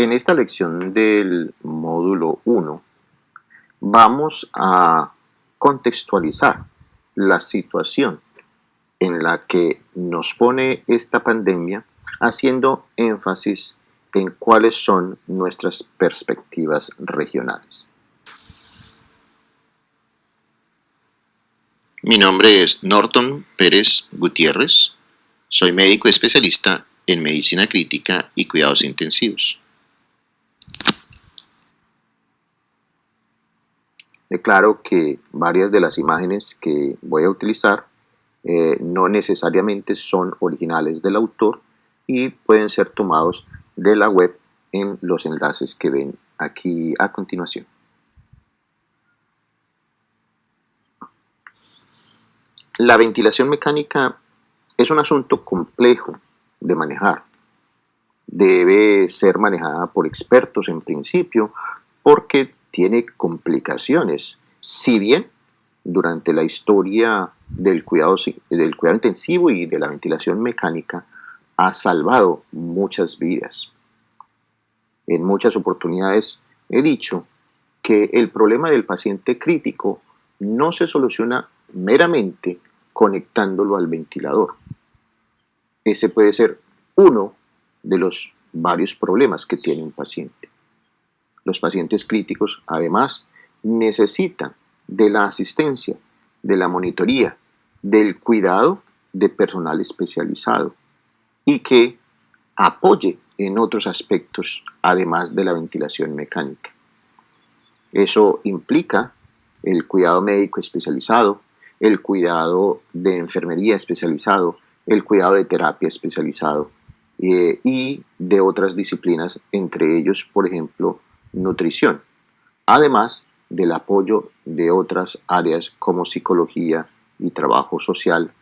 En esta lección del módulo 1 vamos a contextualizar la situación en la que nos pone esta pandemia, haciendo énfasis en cuáles son nuestras perspectivas regionales. Mi nombre es Norton Pérez Gutiérrez. Soy médico especialista en medicina crítica y cuidados intensivos. Declaro que varias de las imágenes que voy a utilizar no necesariamente son originales del autor y pueden ser tomados de la web en los enlaces que ven aquí a continuación. La ventilación mecánica es un asunto complejo de manejar. Debe ser manejada por expertos en principio porque tiene complicaciones. Si bien durante la historia del cuidado intensivo y de la ventilación mecánica ha salvado muchas vidas. En muchas oportunidades he dicho que el problema del paciente crítico no se soluciona meramente conectándolo al ventilador. Ese puede ser uno de los varios problemas que tiene un paciente. Los pacientes críticos, además, necesitan de la asistencia, de la monitoría, del cuidado de personal especializado y que apoye en otros aspectos, además de la ventilación mecánica. Eso implica el cuidado médico especializado, el cuidado de enfermería especializado, el cuidado de terapia especializado y de otras disciplinas, entre ellos, por ejemplo, nutrición, además del apoyo de otras áreas como psicología y trabajo social,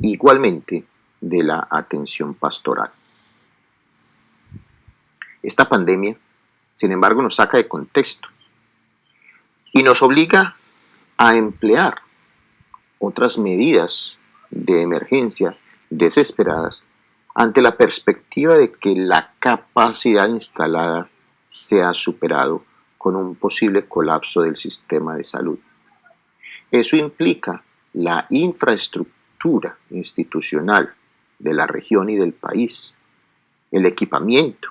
igualmente de la atención pastoral. Esta pandemia, sin embargo, nos saca de contexto y nos obliga a emplear otras medidas de emergencia desesperadas ante la perspectiva de que la capacidad instalada se ha superado con un posible colapso del sistema de salud. Eso implica la infraestructura institucional de la región y del país, el equipamiento,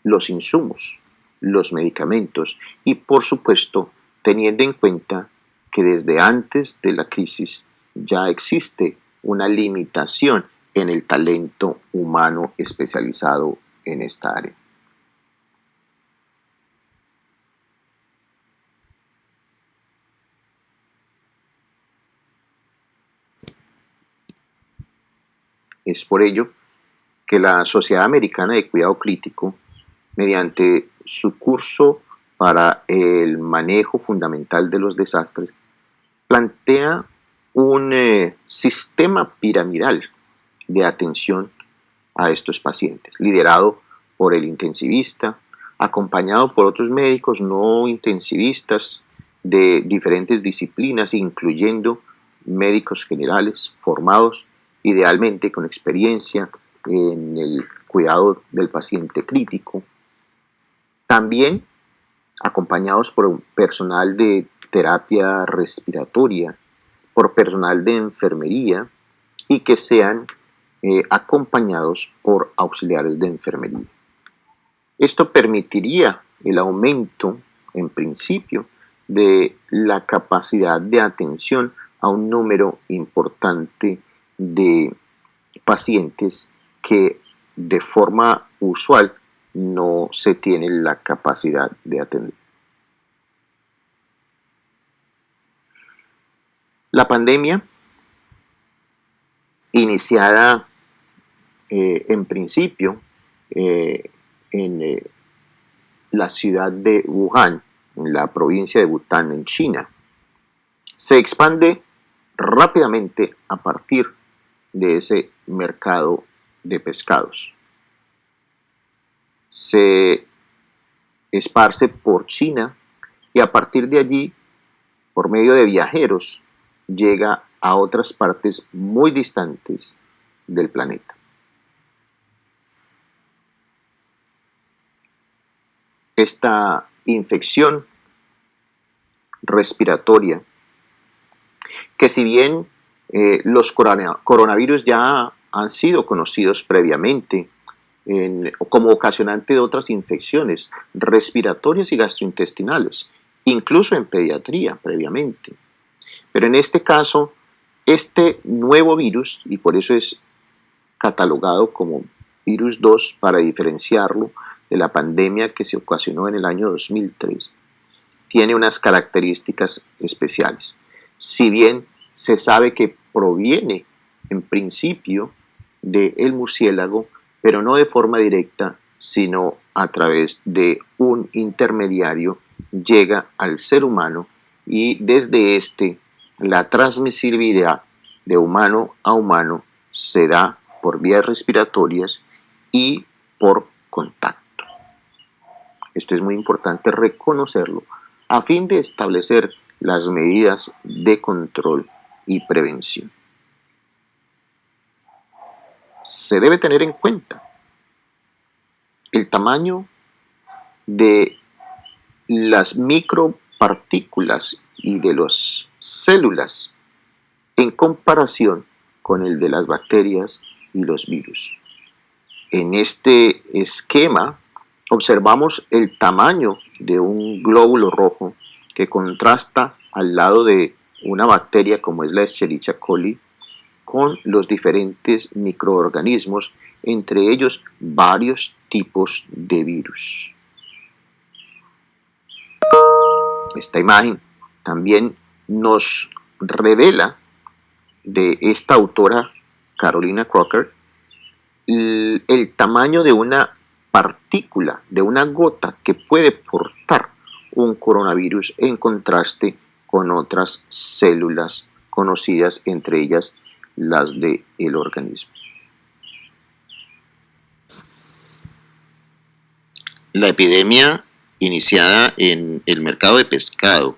los insumos, los medicamentos y, por supuesto, teniendo en cuenta que desde antes de la crisis ya existe una limitación en el talento humano especializado en esta área. Es por ello que la Sociedad Americana de Cuidado Crítico, mediante su curso para el manejo fundamental de los desastres, plantea un sistema piramidal de atención a estos pacientes, liderado por el intensivista, acompañado por otros médicos no intensivistas de diferentes disciplinas, incluyendo médicos generales formados, idealmente con experiencia en el cuidado del paciente crítico, también acompañados por personal de terapia respiratoria, por personal de enfermería y que sean acompañados por auxiliares de enfermería. Esto permitiría el aumento, en principio, de la capacidad de atención a un número importante de pacientes que de forma usual no se tiene la capacidad de atender. La pandemia, iniciada en principio en la ciudad de Wuhan, en la provincia de Bután, en China, se expande rápidamente a partir de ese mercado de pescados. Se esparce por China y a partir de allí, por medio de viajeros, llega a otras partes muy distantes del planeta. esta infección respiratoria, que si bien los coronavirus ya han sido conocidos previamente como ocasionante de otras infecciones respiratorias y gastrointestinales, incluso en pediatría previamente. Pero en este caso, este nuevo virus, y por eso es catalogado como virus 2 para diferenciarlo de la pandemia que se ocasionó en el año 2003, tiene unas características especiales. Si bien se sabe que proviene en principio del murciélago, pero no de forma directa, sino a través de un intermediario, llega al ser humano y desde este la transmisibilidad de humano a humano se da por vías respiratorias y por contacto. Esto es muy importante reconocerlo a fin de establecer las medidas de control y prevención. Se debe tener en cuenta el tamaño de las micropartículas y de las células en comparación con el de las bacterias y los virus. En este esquema observamos el tamaño de un glóbulo rojo que contrasta al lado de una bacteria como es la Escherichia coli con los diferentes microorganismos, entre ellos varios tipos de virus. Esta imagen también nos revela de esta autora Carolina Crocker el tamaño de una partícula, de una gota que puede portar un coronavirus en contraste con otras células conocidas, entre ellas las del organismo. La epidemia iniciada en el mercado de pescado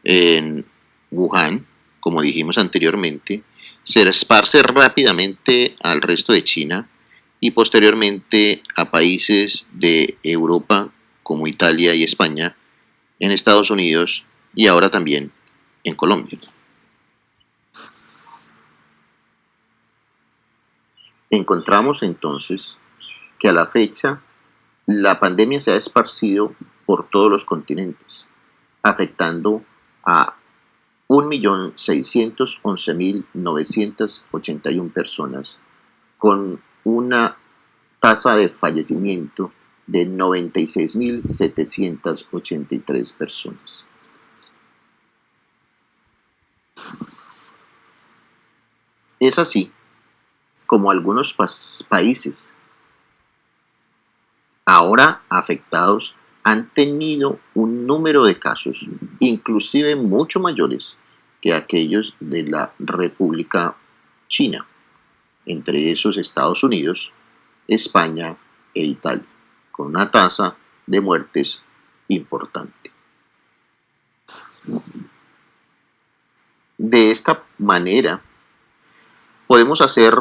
en Wuhan, como dijimos anteriormente, se esparce rápidamente al resto de China y posteriormente a países de Europa como Italia y España, en Estados Unidos y ahora también en Colombia. Encontramos entonces que a la fecha la pandemia se ha esparcido por todos los continentes, afectando a 1.611.981 personas, con una tasa de fallecimiento de 96.783 personas. Es así como algunos países ahora afectados han tenido un número de casos inclusive mucho mayores que aquellos de la República China, entre esos Estados Unidos, España e Italia, con una tasa de muertes importante. De esta manera, podemos hacer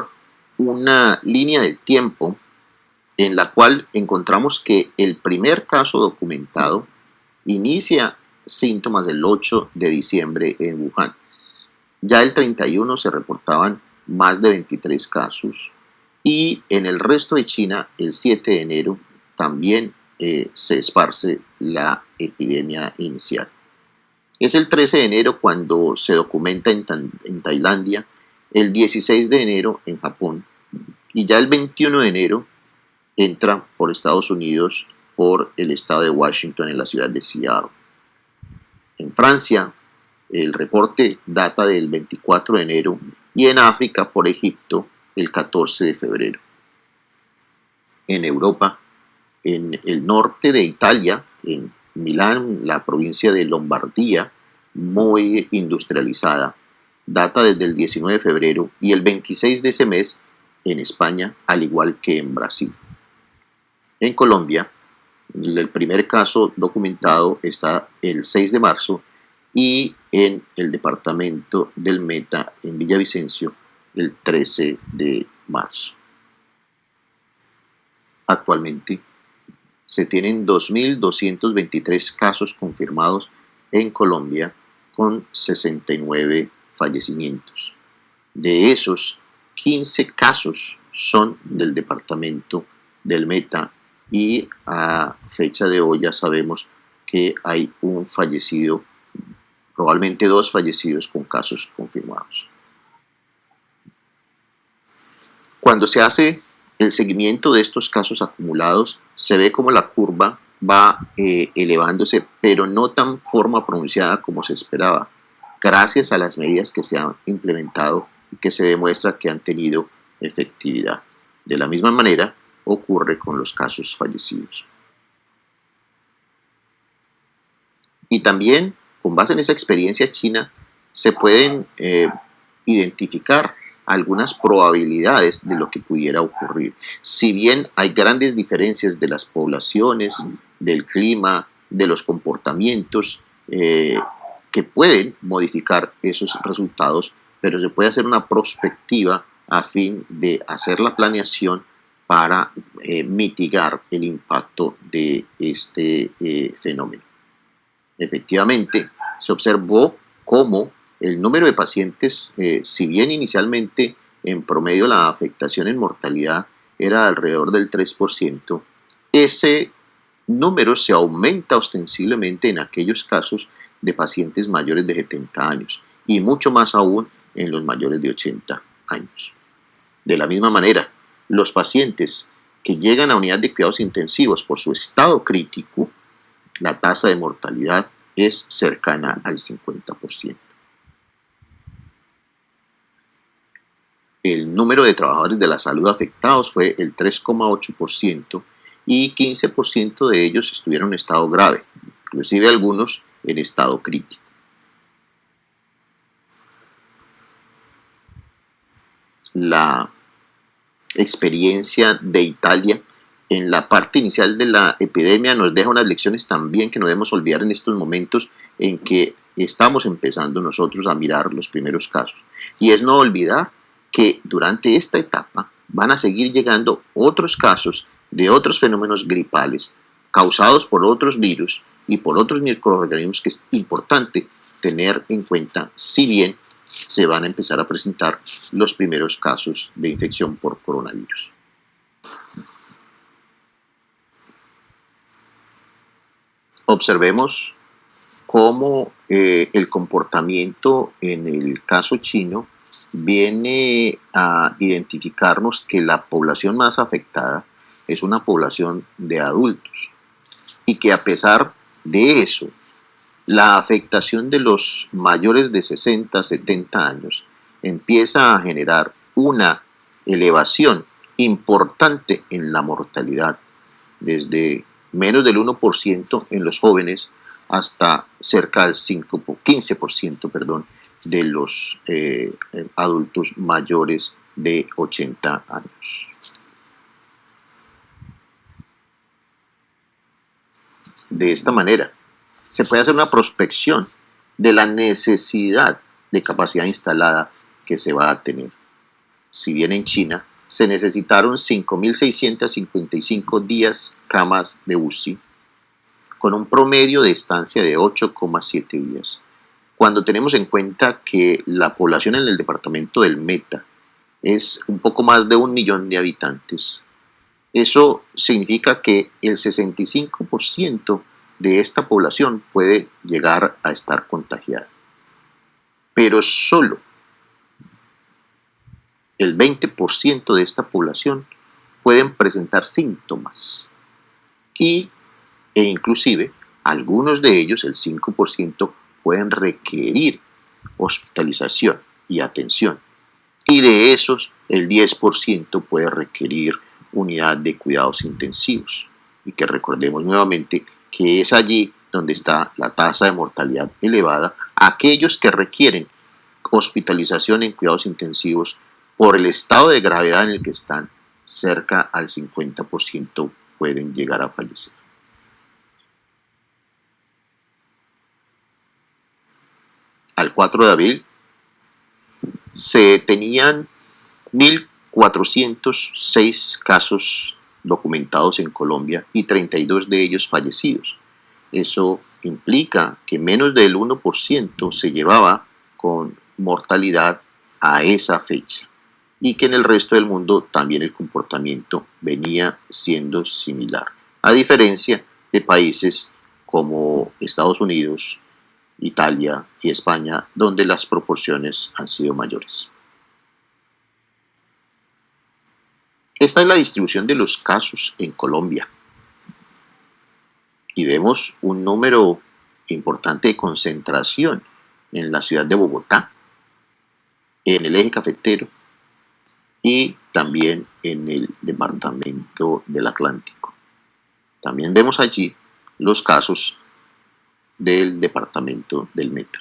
una línea del tiempo en la cual encontramos que el primer caso documentado inicia síntomas el 8 de diciembre en Wuhan. Ya el 31 se reportaban más de 23 casos y en el resto de China el 7 de enero también se esparce la epidemia inicial. Es el 13 de enero cuando se documenta en Tailandia, el 16 de enero en Japón y ya el 21 de enero entra por Estados Unidos, por el estado de Washington en la ciudad de Seattle. En Francia, el reporte data del 24 de enero y en África, por Egipto, el 14 de febrero. En Europa, en el norte de Italia, en Milán, la provincia de Lombardía, muy industrializada, data desde el 19 de febrero y el 26 de ese mes en España, al igual que en Brasil. En Colombia, el primer caso documentado está el 6 de marzo y en el departamento del Meta, en Villavicencio, el 13 de marzo. Actualmente, se tienen 2.223 casos confirmados en Colombia con 69 fallecimientos. De esos, 15 casos son del departamento del Meta y a fecha de hoy ya sabemos que hay un fallecido, probablemente 2 fallecidos con casos confirmados. Cuando se hace el seguimiento de estos casos acumulados, se ve como la curva va elevándose, pero no tan forma pronunciada como se esperaba, gracias a las medidas que se han implementado y que se demuestra que han tenido efectividad. De la misma manera ocurre con los casos fallecidos. Y también, con base en esa experiencia china, se pueden identificar algunas probabilidades de lo que pudiera ocurrir. Si bien hay grandes diferencias de las poblaciones, del clima, de los comportamientos que pueden modificar esos resultados, pero se puede hacer una prospectiva a fin de hacer la planeación para mitigar el impacto de este fenómeno. Efectivamente, se observó cómo el número de pacientes, si bien inicialmente en promedio la afectación en mortalidad era alrededor del 3%, ese número se aumenta ostensiblemente en aquellos casos de pacientes mayores de 70 años y mucho más aún en los mayores de 80 años. De la misma manera, los pacientes que llegan a unidad de cuidados intensivos por su estado crítico, la tasa de mortalidad es cercana al 50%. El número de trabajadores de la salud afectados fue el 3,8% y 15% de ellos estuvieron en estado grave, inclusive algunos en estado crítico. La experiencia de Italia en la parte inicial de la epidemia nos deja unas lecciones también que no debemos olvidar en estos momentos en que estamos empezando nosotros a mirar los primeros casos. Y es no olvidar que durante esta etapa van a seguir llegando otros casos de otros fenómenos gripales causados por otros virus y por otros microorganismos que es importante tener en cuenta, si bien se van a empezar a presentar los primeros casos de infección por coronavirus. Observemos cómo el comportamiento en el caso chino viene a identificarnos que la población más afectada es una población de adultos y que a pesar de eso, la afectación de los mayores de 60, 70 años empieza a generar una elevación importante en la mortalidad, desde menos del 1% en los jóvenes hasta cerca del 15% de los adultos mayores de 80 años. De esta manera, se puede hacer una prospección de la necesidad de capacidad instalada que se va a tener. Si bien en China se necesitaron 5.655 días camas de UCI, con un promedio de estancia de 8,7 días. Cuando tenemos en cuenta que la población en el departamento del Meta es un poco más de 1 millón de habitantes, eso significa que el 65% de esta población puede llegar a estar contagiada. Pero solo el 20% de esta población pueden presentar síntomas e inclusive algunos de ellos, el 5%, pueden requerir hospitalización y atención. Y de esos, el 10% puede requerir unidad de cuidados intensivos. Y que recordemos nuevamente que es allí donde está la tasa de mortalidad elevada. Aquellos que requieren hospitalización en cuidados intensivos por el estado de gravedad en el que están, cerca al 50% pueden llegar a fallecer. Al 4 de abril se tenían 1.406 casos documentados en Colombia y 32 de ellos fallecidos. Eso implica que menos del 1% se llevaba con mortalidad a esa fecha y que en el resto del mundo también el comportamiento venía siendo similar, a diferencia de países como Estados Unidos, Italia y España, donde las proporciones han sido mayores. Esta es la distribución de los casos en Colombia. Y vemos un número importante de concentración en la ciudad de Bogotá, en el eje cafetero y también en el departamento del Atlántico. También vemos allí los casos del departamento del Meta.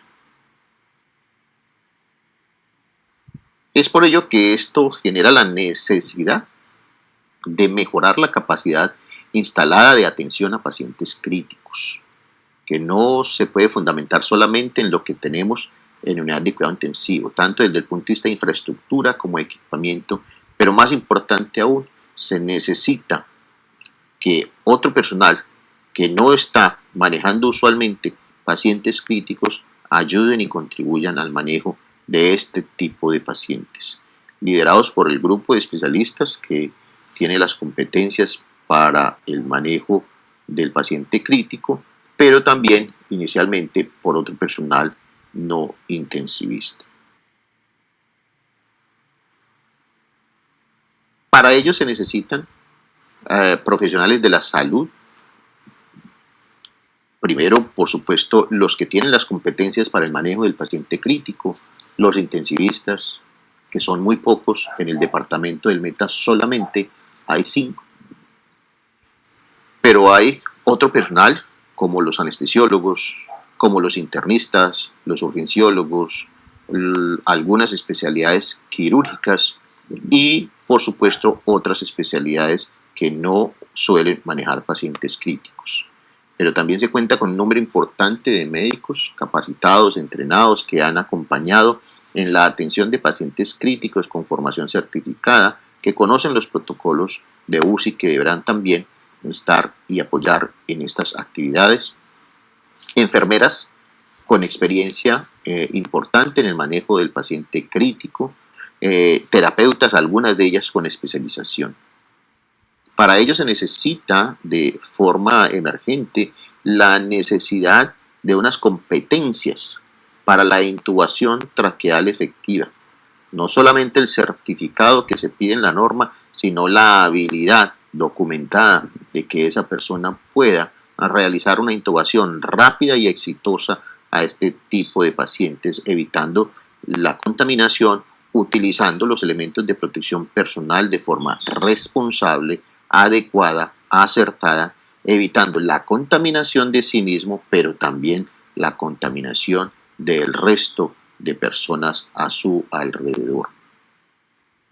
Es por ello que esto genera la necesidad de mejorar la capacidad instalada de atención a pacientes críticos, que no se puede fundamentar solamente en lo que tenemos en unidad de cuidado intensivo, tanto desde el punto de vista de infraestructura como de equipamiento, pero más importante aún, se necesita que otro personal que no está manejando usualmente pacientes críticos ayuden y contribuyan al manejo de este tipo de pacientes, liderados por el grupo de especialistas que tiene las competencias para el manejo del paciente crítico, pero también inicialmente por otro personal no intensivista. Para ello se necesitan profesionales de la salud. Primero, por supuesto, los que tienen las competencias para el manejo del paciente crítico, los intensivistas, que son muy pocos. En el departamento del Meta solamente hay 5. Pero hay otro personal, como los anestesiólogos, como los internistas, los urgenciólogos, algunas especialidades quirúrgicas y, por supuesto, otras especialidades que no suelen manejar pacientes críticos. Pero también se cuenta con un número importante de médicos capacitados, entrenados, que han acompañado en la atención de pacientes críticos con formación certificada, que conocen los protocolos de UCI, que deberán también estar y apoyar en estas actividades. Enfermeras con experiencia importante en el manejo del paciente crítico, terapeutas, algunas de ellas con especialización. Para ello se necesita de forma emergente la necesidad de unas competencias para la intubación traqueal efectiva. No solamente el certificado que se pide en la norma, sino la habilidad documentada de que esa persona pueda realizar una intubación rápida y exitosa a este tipo de pacientes, evitando la contaminación, utilizando los elementos de protección personal de forma responsable, adecuada, acertada, evitando la contaminación de sí mismo, pero también la contaminación del resto de personas a su alrededor,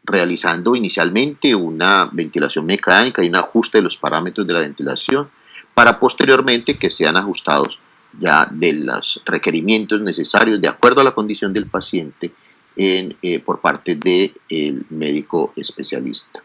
realizando inicialmente una ventilación mecánica y un ajuste de los parámetros de la ventilación para posteriormente que sean ajustados ya de los requerimientos necesarios de acuerdo a la condición del paciente por parte del médico especialista.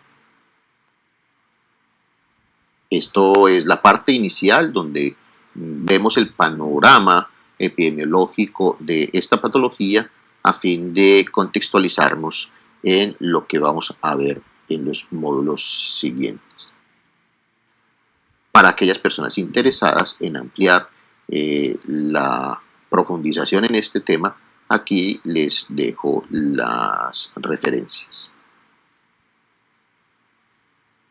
Esto es la parte inicial donde vemos el panorama epidemiológico de esta patología a fin de contextualizarnos en lo que vamos a ver en los módulos siguientes. Para aquellas personas interesadas en ampliar la profundización en este tema, aquí les dejo las referencias.